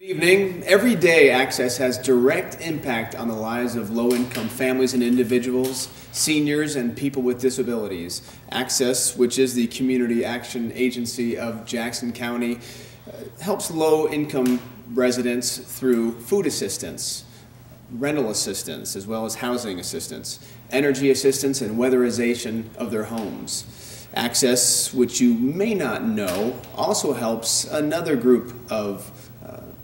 Evening. Every day, access has direct impact on the lives of low-income families and individuals, seniors, and people with disabilities. Access, which is the community action agency of Jackson County, helps low-income residents through food assistance, rental assistance, as well as housing assistance, energy assistance, and weatherization of their homes. Access, which you may not know, also helps another group of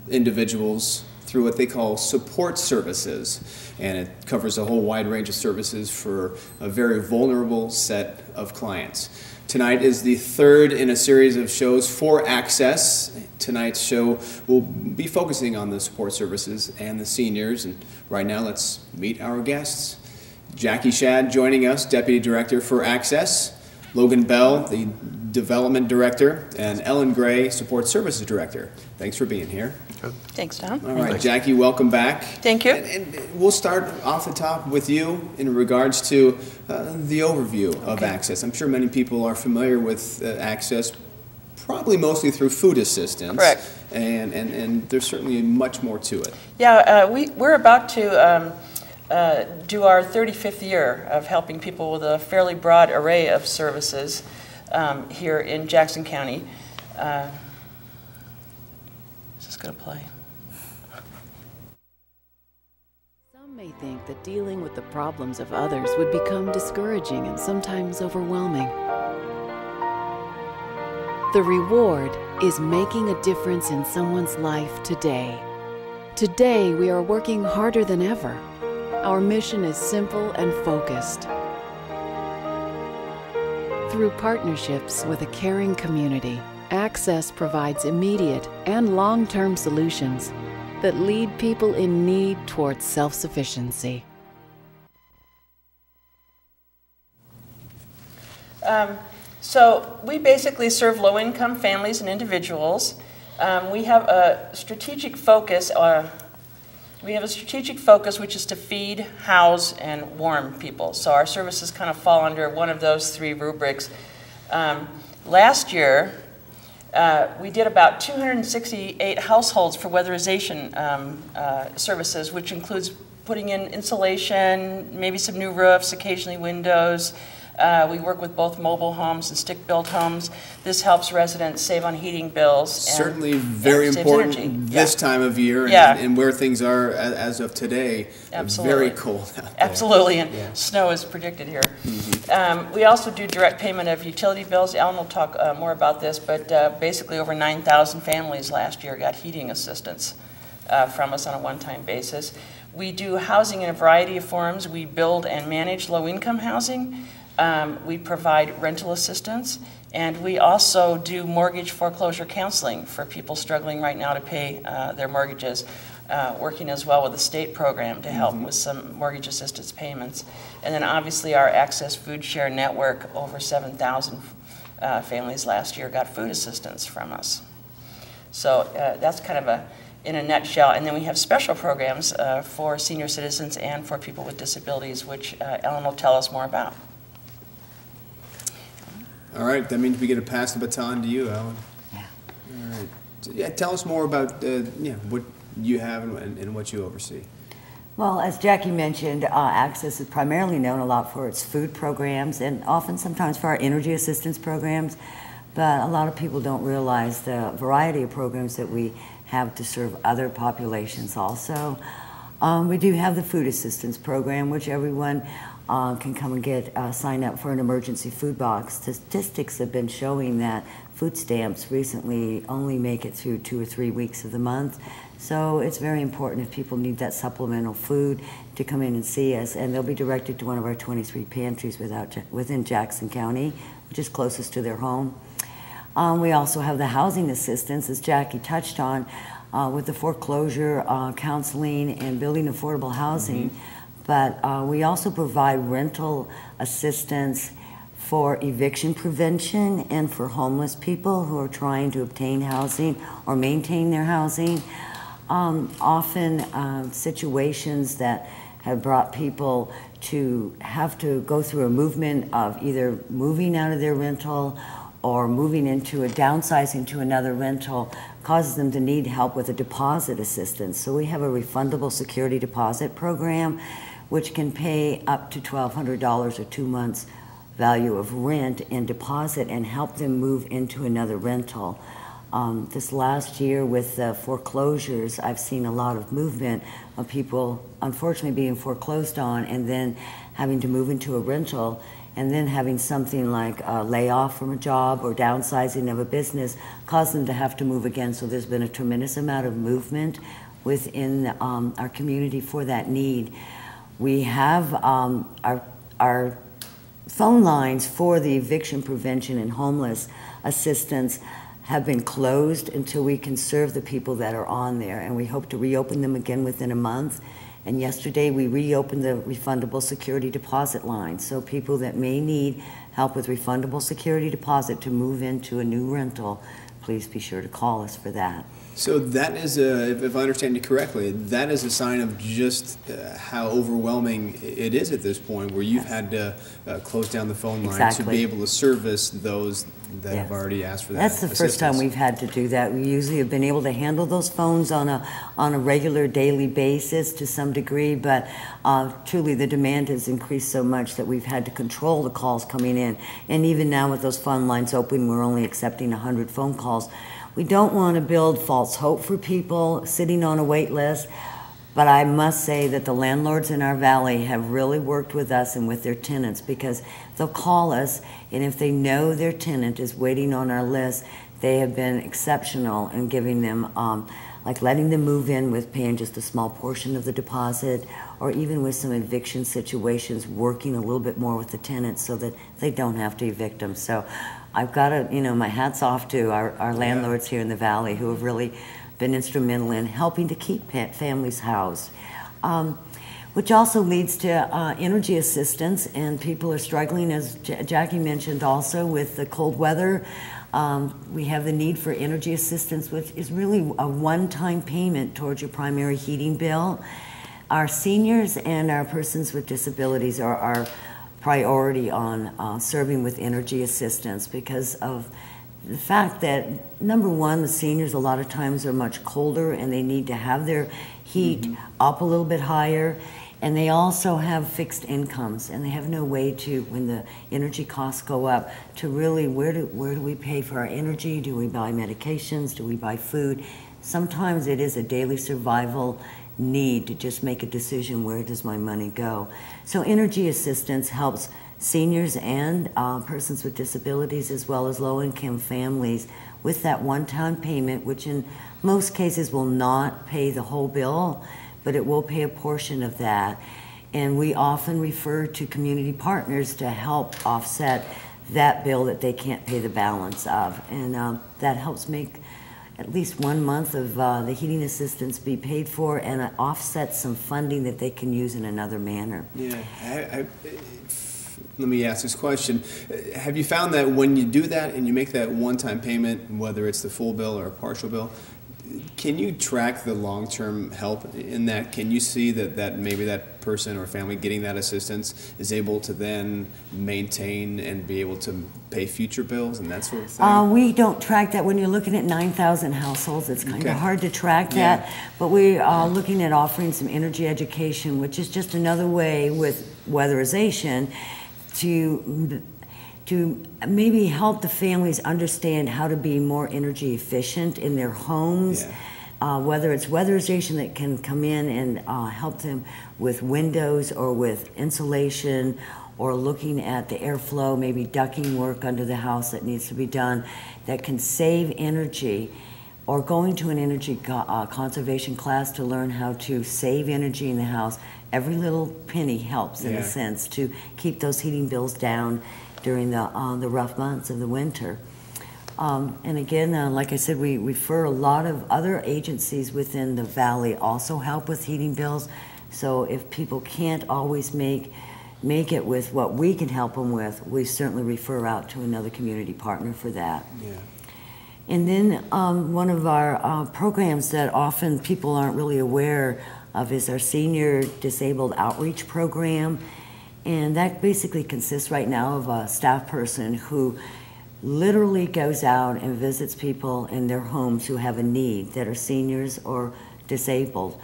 individuals through what they call support services, and it covers a whole wide range of services for a very vulnerable set of clients. Tonight is the third in a series of shows for Access. Tonight's show will be focusing on the support services and the seniors, and right now let's meet our guests. Jackie Shad joining us, Deputy Director for Access, Logan Bell, the Development Director, and Ellen Gray, Support Services Director. Thanks for being here. Thanks, Tom. All right, Jackie, welcome back. Thank you. And we'll start off the top with you in regards to the overview of Access. I'm sure many people are familiar with Access, probably mostly through food assistance. Correct. And there's certainly much more to it. Yeah, we're about to do our 35th year of helping people with a fairly broad array of services here in Jackson County. Is this going to play? Some may think that dealing with the problems of others would become discouraging and sometimes overwhelming. The reward is making a difference in someone's life today. Today, we are working harder than ever. Our mission is simple and focused. Through partnerships with a caring community, Access provides immediate and long-term solutions that lead people in need towards self-sufficiency. So we basically serve low-income families and individuals. We have a strategic focus. Which is to feed, house, and warm people. So our services kind of fall under one of those three rubrics. Last year, we did about 268 households for weatherization services, which includes putting in insulation, maybe some new roofs, occasionally windows. We work with both mobile homes and stick-built homes. This helps residents save on heating bills. Certainly very important this time of year and where things are as of today. Absolutely. Very cold out there. Absolutely, and snow is predicted here. We also do direct payment of utility bills. Ellen will talk more about this, but basically over 9,000 families last year got heating assistance from us on a one-time basis. We do housing in a variety of forms. We build and manage low-income housing. We provide rental assistance, and we also do mortgage foreclosure counseling for people struggling right now to pay their mortgages, working as well with a state program to help with some mortgage assistance payments. And then obviously our Access Food Share Network, over 7,000 families last year got food assistance from us. So that's kind of in a nutshell. And then we have special programs for senior citizens and for people with disabilities, which Ellen will tell us more about. All right, that means we get to pass the baton to you, Ellen. Yeah. All right. So, tell us more about what you have and what you oversee. Well, as Jackie mentioned, Access is primarily known a lot for its food programs and often sometimes for our energy assistance programs, but a lot of people don't realize the variety of programs that we have to serve other populations also. We do have the food assistance program, which everyone can come and get sign up for an emergency food box. Statistics have been showing that food stamps recently only make it through 2 or 3 weeks of the month. So it's very important if people need that supplemental food to come in and see us, and they'll be directed to one of our 23 pantries within Jackson County, which is closest to their home. We also have the housing assistance, as Jackie touched on, with the foreclosure counseling and building affordable housing. But we also provide rental assistance for eviction prevention and for homeless people who are trying to obtain housing or maintain their housing. Often situations that have brought people to have to go through a movement of either moving out of their rental or moving into downsizing to another rental causes them to need help with a deposit assistance. So we have a refundable security deposit program which can pay up to $1,200 or 2 months value of rent and deposit and help them move into another rental. This last year with the foreclosures, I've seen a lot of movement of people unfortunately being foreclosed on and then having to move into a rental, and then having something like a layoff from a job or downsizing of a business cause them to have to move again. So there's been a tremendous amount of movement within our community for that need. We have our phone lines for the eviction prevention and homeless assistance have been closed until we can serve the people that are on there, and we hope to reopen them again within a month. And yesterday we reopened the refundable security deposit line, so people that may need help with refundable security deposit to move into a new rental, please be sure to call us for that. So that is, if I understand you correctly, that is a sign of just how overwhelming it is at this point, where you've had to close down the phone line to be able to service those that have already asked for that That's the first time we've had to do that. We usually have been able to handle those phones on a regular daily basis to some degree, but truly the demand has increased so much that we've had to control the calls coming in. And even now with those phone lines open, we're only accepting 100 phone calls. We don't want to build false hope for people sitting on a wait list, but I must say that the landlords in our valley have really worked with us and with their tenants, because they'll call us, and if they know their tenant is waiting on our list, they have been exceptional in giving them, like letting them move in with paying just a small portion of the deposit, or even with some eviction situations, working a little bit more with the tenants so that they don't have to evict them. So I've got to, my hat's off to our landlords here in the valley who have really been instrumental in helping to keep families housed. Which also leads to energy assistance, and people are struggling, as Jackie mentioned also, with the cold weather. We have the need for energy assistance, which is really a one-time payment towards your primary heating bill. Our seniors and our persons with disabilities are our priority on serving with energy assistance, because of the fact that, number one, the seniors a lot of times are much colder and they need to have their heat up a little bit higher, and they also have fixed incomes, and they have no way to, when the energy costs go up, to really, where do we pay for our energy? Do we buy medications? Do we buy food? Sometimes it is a daily survival need to just make a decision, where does my money go? So energy assistance helps seniors and persons with disabilities, as well as low-income families, with that one-time payment, which in most cases will not pay the whole bill, but it will pay a portion of that. And we often refer to community partners to help offset that bill that they can't pay the balance of. And that helps make at least 1 month of the heating assistance be paid for, and it offsets some funding that they can use in another manner. Yeah. Let me ask this question. Have you found that when you do that and you make that one-time payment, whether it's the full bill or a partial bill, can you track the long-term help in that? Can you see that maybe that person or family getting that assistance is able to then maintain and be able to pay future bills and that sort of thing? We don't track that. When you're looking at 9,000 households, it's kind of hard to track that. But we are looking at offering some energy education, which is just another way with weatherization to maybe help the families understand how to be more energy efficient in their homes. Whether it's weatherization that can come in and help them with windows or with insulation, or looking at the airflow, maybe ducting work under the house that needs to be done that can save energy, or going to an energy conservation class to learn how to save energy in the house. Every little penny helps in a sense to keep those heating bills down during the rough months of the winter. And again, like I said, we refer a lot of other agencies within the valley also help with heating bills. So if people can't always make it with what we can help them with, we certainly refer out to another community partner for that. And then one of our programs that often people aren't really aware of is our Senior Disabled Outreach Program. And that basically consists right now of a staff person who literally goes out and visits people in their homes who have a need, that are seniors or disabled.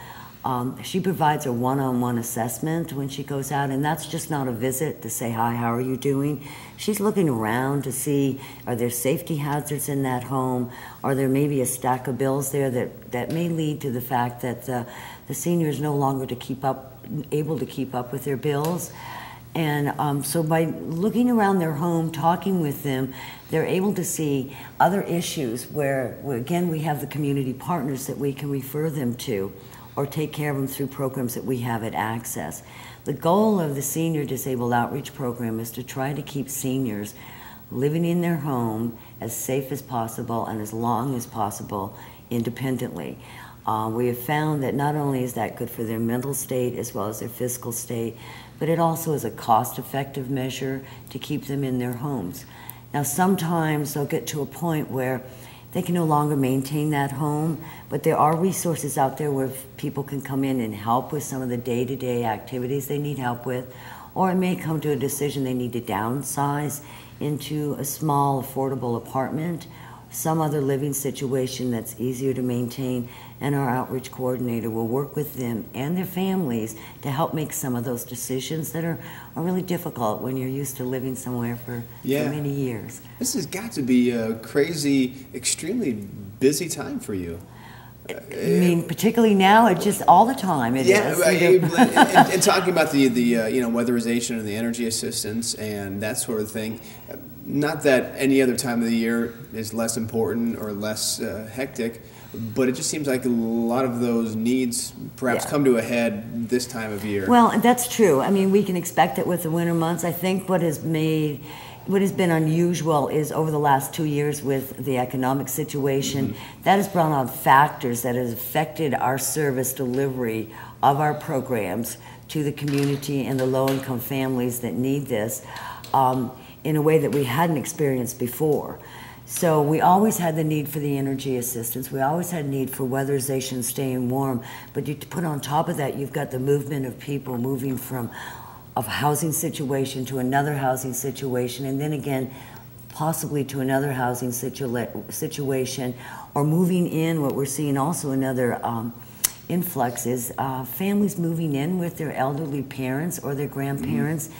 She provides a one-on-one assessment when she goes out, and that's just not a visit to say, hi, how are you doing? She's looking around to see, are there safety hazards in that home? Are there maybe a stack of bills there that may lead to the fact that the senior is no longer able to keep up with their bills? And so by looking around their home, talking with them, they're able to see other issues where again, we have the community partners that we can refer them to or take care of them through programs that we have at Access. The goal of the Senior Disabled Outreach Program is to try to keep seniors living in their home as safe as possible and as long as possible independently. We have found that not only is that good for their mental state as well as their physical state, but it also is a cost-effective measure to keep them in their homes. Now sometimes they'll get to a point where they can no longer maintain that home, but there are resources out there where people can come in and help with some of the day-to-day activities they need help with, or it may come to a decision they need to downsize into a small, affordable apartment, some other living situation that's easier to maintain, and our outreach coordinator will work with them and their families to help make some of those decisions that are really difficult when you're used to living somewhere for many years. This has got to be a crazy, extremely busy time for you. I mean, particularly now, it just all the time it is. And talking about the weatherization and the energy assistance and that sort of thing, not that any other time of the year is less important or less hectic, but it just seems like a lot of those needs perhaps come to a head this time of year. Well, that's true. I mean, we can expect it with the winter months. I think what has been unusual is over the last 2 years with the economic situation, that has brought on factors that has affected our service delivery of our programs to the community and the low-income families that need this in a way that we hadn't experienced before. So we always had the need for the energy assistance. We always had need for weatherization, staying warm. But you put on top of that, you've got the movement of people moving from a housing situation to another housing situation, and then again, possibly to another housing situation, or moving in. What we're seeing also another influx is families moving in with their elderly parents or their grandparents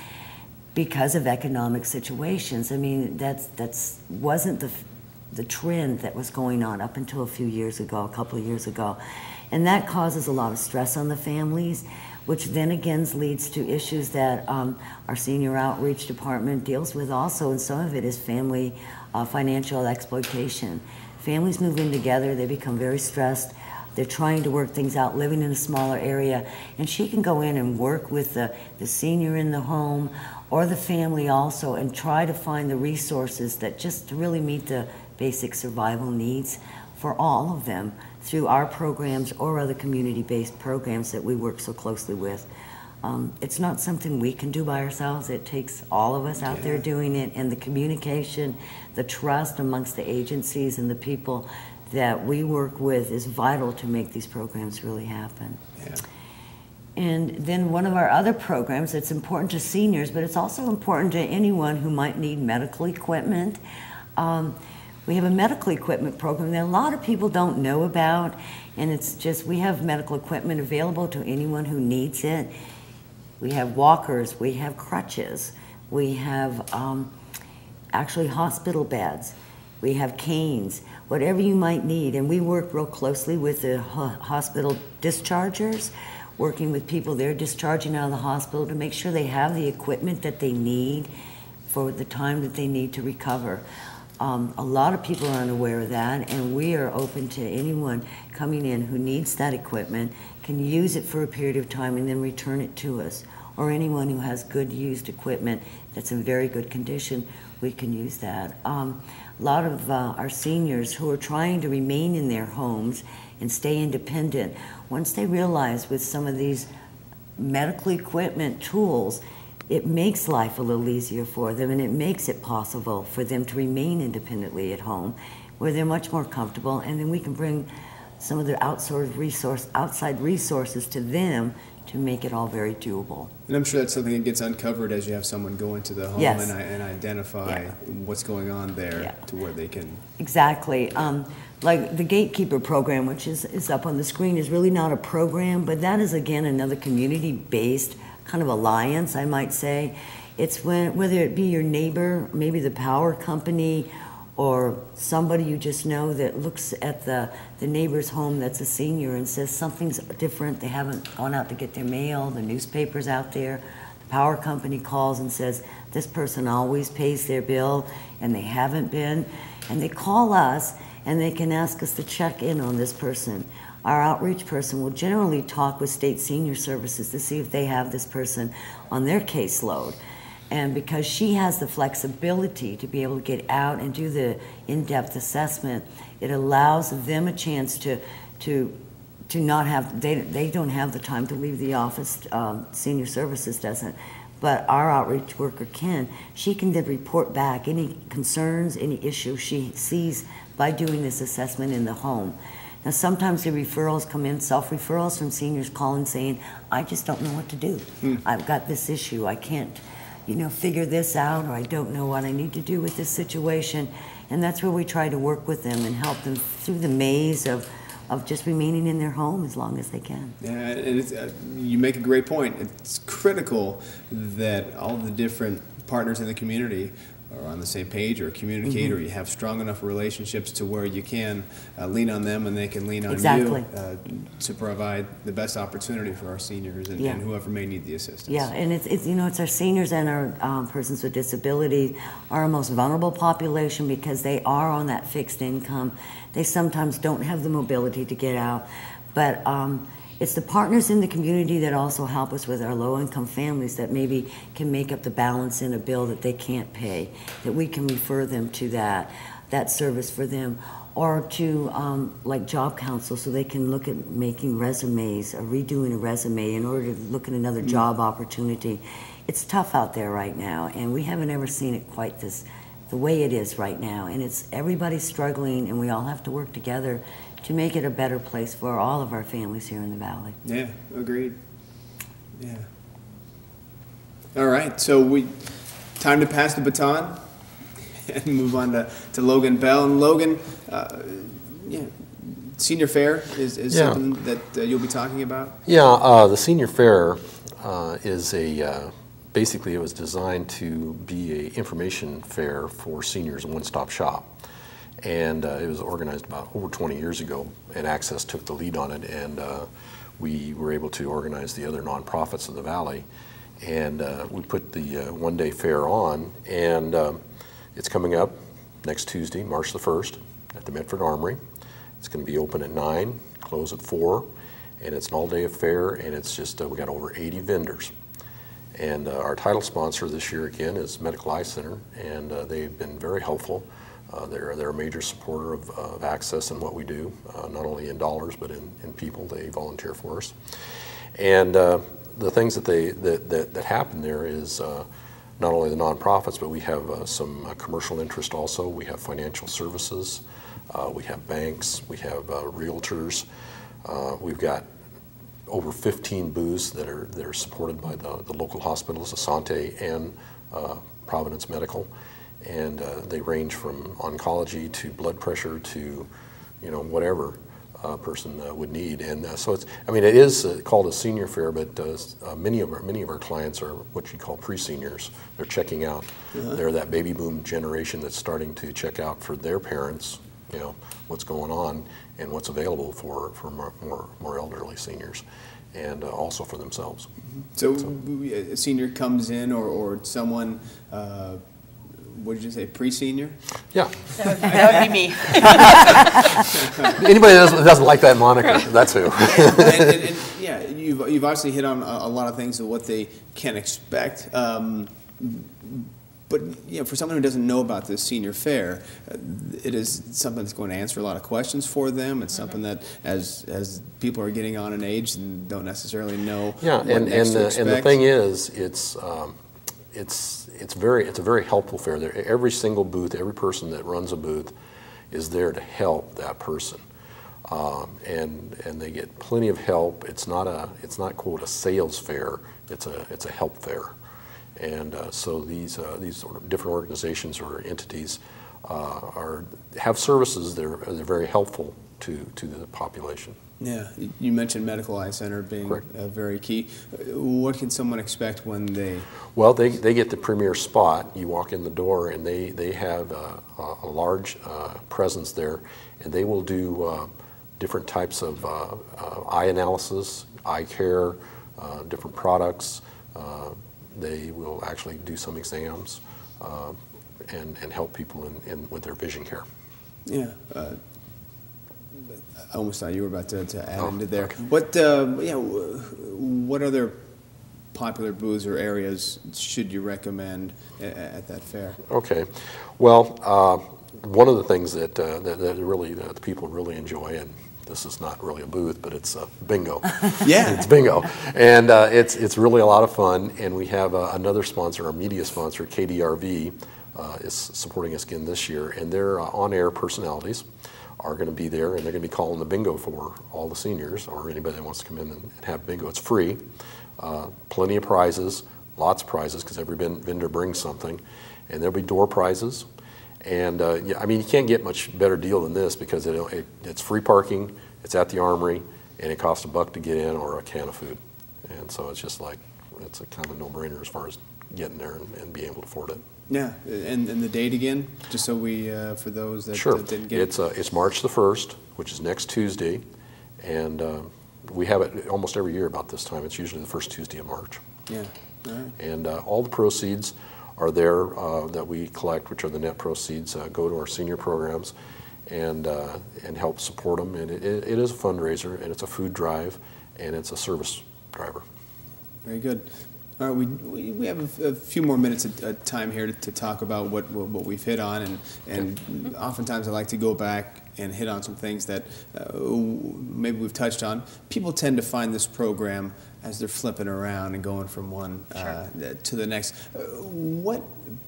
because of economic situations. I mean, that's wasn't the trend that was going on up until a couple of years ago. And that causes a lot of stress on the families, which then again leads to issues that our senior outreach department deals with also, and some of it is family financial exploitation. Families move in together, they become very stressed, they're trying to work things out, living in a smaller area, and she can go in and work with the senior in the home or the family also and try to find the resources that just to really meet the basic survival needs for all of them through our programs or other community-based programs that we work so closely with. It's not something we can do by ourselves. It takes all of us out there doing it, and the communication, the trust amongst the agencies and the people that we work with is vital to make these programs really happen. And then one of our other programs that's important to seniors, but it's also important to anyone who might need medical equipment. We have a medical equipment program that a lot of people don't know about, and it's just, we have medical equipment available to anyone who needs it. We have walkers, we have crutches, we have actually hospital beds, we have canes, whatever you might need. And we work real closely with the hospital dischargers, working with people they're discharging out of the hospital to make sure they have the equipment that they need for the time that they need to recover. A lot of people are unaware of that, and we are open to anyone coming in who needs that equipment, can use it for a period of time and then return it to us. Or anyone who has good used equipment that's in very good condition, we can use that. A lot of our seniors who are trying to remain in their homes and stay independent, once they realize with some of these medical equipment tools, it makes life a little easier for them, and it makes it possible for them to remain independently at home, where they're much more comfortable, and then we can bring some of the outside resources to them to make it all very doable. And I'm sure that's something that gets uncovered as you have someone go into the home Yes. and identify what's going on there Yeah. to where they can. Exactly. Like the Gatekeeper program, which is up on the screen, is really not a program, but that is, again, another community-based kind of alliance, I might say. It's whether it be your neighbor, maybe the power company, or somebody you just know that looks at the neighbor's home that's a senior and says something's different, they haven't gone out to get their mail, the newspaper's out there, the power company calls and says, this person always pays their bill, and they haven't been, and they call us, and they can ask us to check in on this person. Our outreach person will generally talk with state senior services to see if they have this person on their caseload. And because she has the flexibility to be able to get out and do the in-depth assessment, it allows them a chance to not have, they don't have the time to leave the office, senior services doesn't, but our outreach worker can. She can then report back any concerns, any issues she sees by doing this assessment in the home. Now, sometimes the referrals come in, self-referrals from seniors calling saying, I just don't know what to do. I've got this issue, I can't, figure this out, or I don't know what I need to do with this situation. And that's where we try to work with them and help them through the maze of just remaining in their home as long as they can. Yeah, and it's, you make a great point. It's critical that all the different partners in the community are on the same page or communicate, or you have strong enough relationships to where you can lean on them and they can lean on Exactly. you to provide the best opportunity for our seniors and whoever may need the assistance. Yeah, and it's our seniors and our persons with disability, our most vulnerable population, because they are on that fixed income. They sometimes don't have the mobility to get out, but it's the partners in the community that also help us with our low-income families that maybe can make up the balance in a bill that they can't pay, that we can refer them to that service for them, or to like job council, so they can look at making resumes or redoing a resume in order to look at another job opportunity. It's tough out there right now, and we haven't ever seen it quite the way it is right now, and it's everybody's struggling, and we all have to work together to make it a better place for all of our families here in the Valley. Yeah, agreed. Yeah. All right, so time to pass the baton and move on to Logan Bell. And Logan, senior fair is something that you'll be talking about? Yeah, the senior fair is basically it was designed to be an information fair for seniors, a one-stop shop. And it was organized about over 20 years ago, and Access took the lead on it, and we were able to organize the other nonprofits of the Valley, and we put the one-day fair on, and it's coming up next Tuesday, March the 1st, at the Medford Armory. It's going to be open at 9, close at 4, and it's an all-day affair, and it's just, we got over 80 vendors. And our title sponsor this year, again, is Medical Eye Center, and they've been very helpful. They're a major supporter of Access and what we do, not only in dollars but in people. They volunteer for us. And the things that happen there is not only the nonprofits, but we have some commercial interest also. We have financial services, we have banks, we have realtors. We've got over 15 booths that are supported by the local hospitals, Asante and Providence Medical. And they range from oncology to blood pressure to, whatever a person would need. And so it is called a senior fair, but many of our clients are what you call pre-seniors. They're checking out. They're that baby boom generation that's starting to check out for their parents, what's going on and what's available for more elderly seniors, and also for themselves. So a senior comes in, or someone. What did you say, pre-senior? Yeah. That would be me. Anybody that doesn't like that moniker, that's who. and yeah, you've obviously hit on a lot of things of what they can expect. But for someone who doesn't know about this senior fair, it is something that's going to answer a lot of questions for them. It's something that, as people are getting on in age and don't necessarily know. Yeah, what and next to expect. the thing is, it's a very helpful fair. Every single booth, every person that runs a booth is there to help that person. and they get plenty of help. It's not quote a sales fair. It's a help fair, and so these sort of different organizations or entities have services that are very helpful to the population. Yeah, you mentioned Medical Eye Center being very key. What can someone expect when they? Well, they get the premier spot. You walk in the door, and they have a large presence there, and they will do different types of eye analysis, eye care, different products. They will actually do some exams and help people with their vision care. Yeah. I almost thought you were about to add into there. Okay. What other popular booths or areas should you recommend at that fair? Okay. Well, one of the things that really the people really enjoy, and this is not really a booth, but it's bingo. Yeah, it's bingo, and it's really a lot of fun. And we have another sponsor, our media sponsor, KDRV, is supporting us again this year, and their on-air personalities are going to be there, and they're going to be calling the bingo for all the seniors or anybody that wants to come in and have bingo. It's free, plenty of prizes, lots of prizes because every vendor brings something, and there'll be door prizes. And yeah, I mean, you can't get much better deal than this because it's free parking, it's at the Armory, and it costs $1 to get in or a can of food. And so it's just like, it's a kind of a no-brainer as far as getting there and being able to afford it. Yeah, and the date again, just so we, for those that, Sure. that didn't get it. It's March the 1st, which is next Tuesday, and we have it almost every year about this time. It's usually the first Tuesday of March. Yeah, all right. And all the proceeds are there that we collect, which are the net proceeds, go to our senior programs and help support them. And it is a fundraiser, and it's a food drive, and it's a service driver. Very good. All right, we have a few more minutes of time here to talk about what we've hit on, and oftentimes I like to go back and hit on some things that maybe we've touched on. People tend to find this program as they're flipping around and going from one to the next. What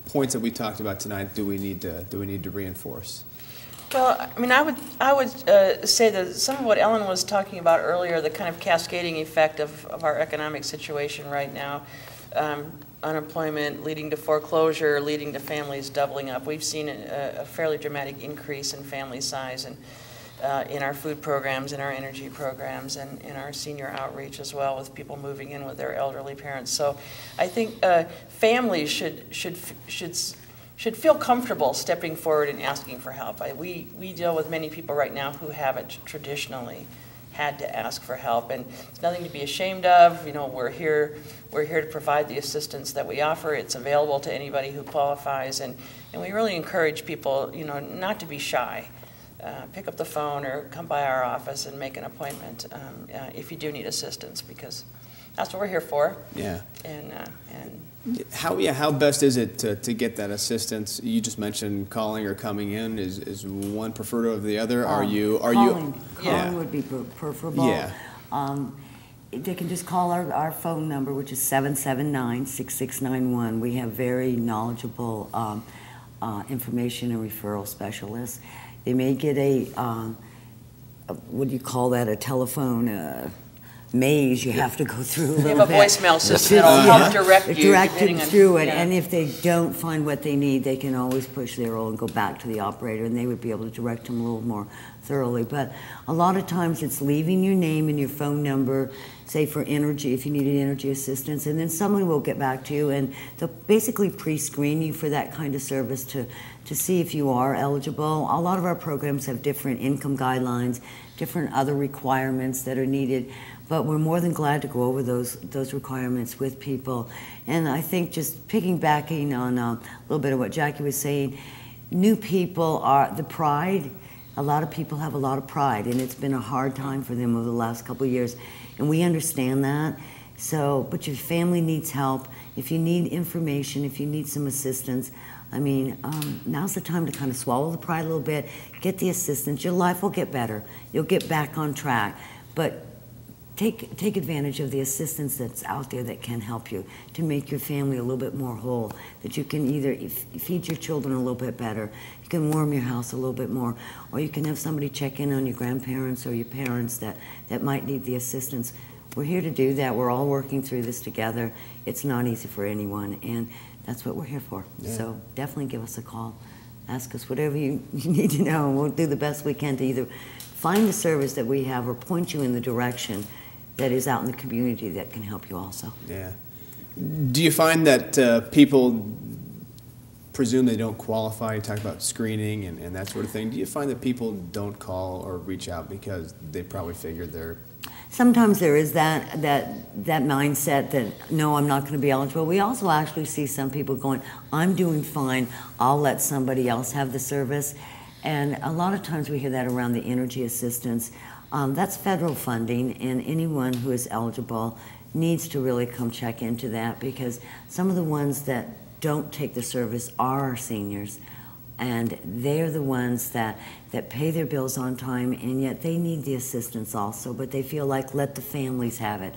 points that we talked about tonight do we need to reinforce? Well, I mean, I would say that some of what Ellen was talking about earlier, the kind of cascading effect of our economic situation right now, unemployment leading to foreclosure, leading to families doubling up. We've seen a fairly dramatic increase in family size and in our food programs, in our energy programs, and in our senior outreach as well, with people moving in with their elderly parents. So I think families should feel comfortable stepping forward and asking for help. We deal with many people right now who haven't traditionally had to ask for help, and it's nothing to be ashamed of. You know, we're here to provide the assistance that we offer. It's available to anybody who qualifies, and we really encourage people, you know, not to be shy. Pick up the phone or come by our office and make an appointment if you do need assistance, because that's what we're here for. Yeah. And how best is it to get that assistance? You just mentioned calling or coming in. Is one preferred over the other? Calling would be preferable. Yeah. They can just call our phone number, which is 779-6691. We have very knowledgeable information and referral specialists. They may get a what do you call that? A telephone maze you have to go through. We have a voicemail system that'll help direct you. Direct them through it, and if they don't find what they need, they can always push their roll and go back to the operator, and they would be able to direct them a little more thoroughly. But a lot of times it's leaving your name and your phone number, say for energy, if you needed energy assistance, and then someone will get back to you, and they'll basically pre-screen you for that kind of service to see if you are eligible. A lot of our programs have different income guidelines, different other requirements that are needed, but we're more than glad to go over those requirements with people. And I think just piggybacking on a little bit of what Jackie was saying, new people are the pride. A lot of people have a lot of pride, and it's been a hard time for them over the last couple of years, and we understand that. So, but your family needs help. If you need information, if you need some assistance, I mean, now's the time to kind of swallow the pride a little bit, get the assistance. Your life will get better. You'll get back on track. But take advantage of the assistance that's out there that can help you to make your family a little bit more whole, that you can either feed your children a little bit better, you can warm your house a little bit more, or you can have somebody check in on your grandparents or your parents that might need the assistance. We're here to do that. We're all working through this together. It's not easy for anyone, and that's what we're here for. Yeah. So definitely give us a call. Ask us whatever you need to know, and we'll do the best we can to either find the service that we have or point you in the direction that is out in the community that can help you also. Yeah. Do you find that people presume they don't qualify? You talk about screening and that sort of thing. Do you find that people don't call or reach out because they probably figure they're... Sometimes there is that mindset that, no, I'm not going to be eligible. We also actually see some people going, I'm doing fine, I'll let somebody else have the service. And a lot of times we hear that around the energy assistance. That's federal funding, and anyone who is eligible needs to really come check into that, because some of the ones that don't take the service are our seniors, and they're the ones that pay their bills on time, and yet they need the assistance also, but they feel like, let the families have it.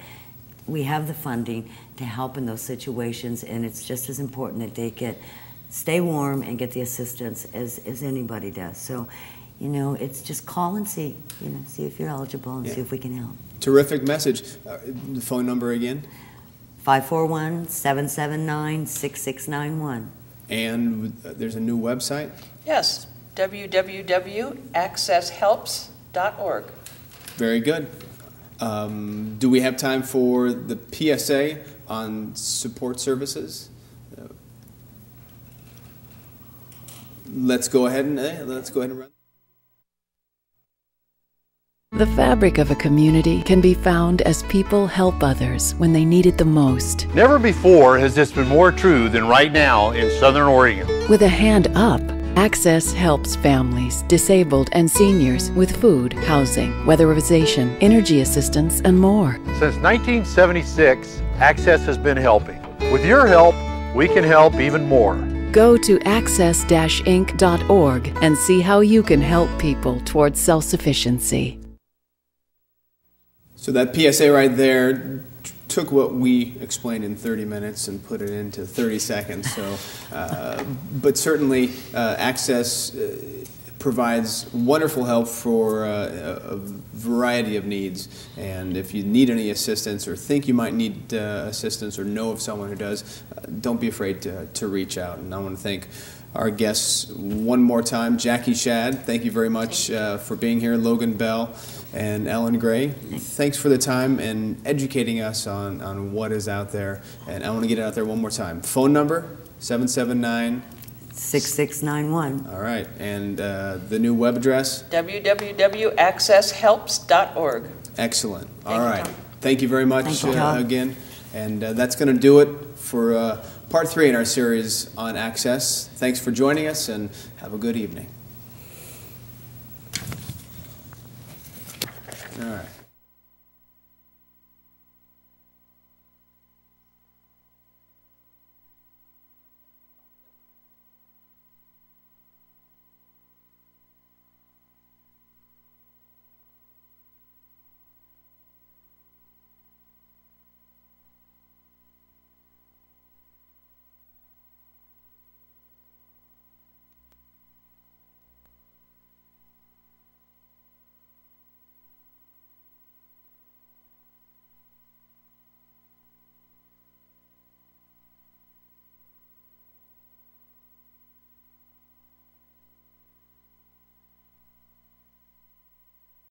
We have the funding to help in those situations, and it's just as important that they stay warm and get the assistance as anybody does. So, you know, it's just call and see, see if you're eligible and see if we can help. Terrific message. The phone number again? 541-779-6691. And there's a new website? Yes, www.accesshelps.org. Very good. Do we have time for the PSA on support services? Let's go ahead and run. The fabric of a community can be found as people help others when they need it the most. Never before has this been more true than right now in Southern Oregon. With a hand up, Access helps families, disabled and seniors with food, housing, weatherization, energy assistance, and more. Since 1976, Access has been helping. With your help, we can help even more. Go to access-inc.org and see how you can help people towards self-sufficiency. So that PSA right there took what we explained in 30 minutes and put it into 30 seconds. So, but certainly Access provides wonderful help for a variety of needs. And if you need any assistance or think you might need assistance or know of someone who does, don't be afraid to reach out. And I want to thank our guests one more time. Jackie Shad, thank you very much for being here. Logan Bell and Ellen Gray, thanks for the time and educating us on what is out there. And I want to get it out there one more time. Phone number, 779-6691. All right, and the new web address? www.accesshelps.org. Excellent. All right. Thank you very much again. And that's going to do it for Part 3 in our series on Access. Thanks for joining us, and have a good evening. All right.